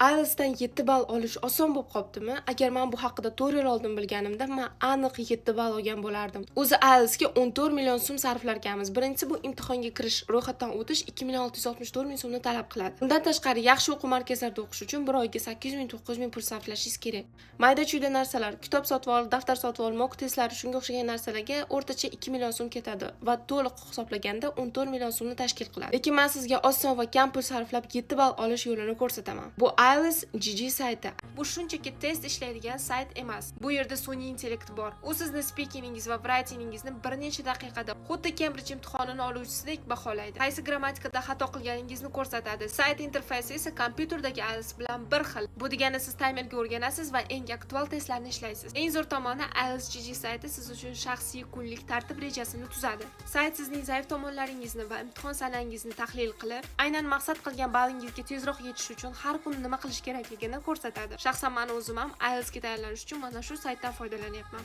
IELTSdan 7 ball olish oson bo'lib qolibdimi? Agar men bu haqida 4 yil oldin bilganimda, men aniq 7 ball olgan bo'lardim. O'zi IELTSga 14 million so'm sarflar ekanmiz. Birinchisi bu imtihonga kirish, ro'yxatdan o'tish 2 664 ming so'mni talab qiladi. Undan tashqari yaxshi o'quv markazlarida o'qish uchun bir oyga 8 ming 9 ming pul sarflashingiz kerak. Mayda-chuyda narsalar, kitob sotib ol, daftar sotib ol, mock testlari shunga o'xshagan narsalarga o'rtacha 2 million so'm ketadi va to'liq hisoblaganda 14 million so'mni tashkil qiladi. Lekin men sizga oson va kam pul sarflab 7 ball olish yo'lini ko'rsataman. Bu IELTS GG sayti. Bu shunchaki test ishlaydigan sayt emas. Bu yerda sun'iy intellekt bor. U sizni speakingingiz va writingingizni bir necha daqiqada xuddi Cambridge imtihonini oluvchisidek baholaydi. Qaysi grammatikada xato qilganingizni ko'rsatadi. Sayt interfeysi esa kompyuterdagi IELTS bilan bir xil. Bu degani siz taymerga o'rganasiz va eng aktual testlarni ishlaysiz. Eng zo'r tomoni IELTS GG sayti siz uchun shaxsiy kunlik tartib rejasini tuzadi. Sayt sizning zaif tomonlaringizni va imtihon sanangizni tahlil qilib, aynan maqsad qilgan ballingizga tezroq yetish uchun har kun nima qilish kerakligini ko'rsatadi. Shaxsan men o'zim ham IELTSga tayyorlanish uchun mana shu saytdan foydalanyapman.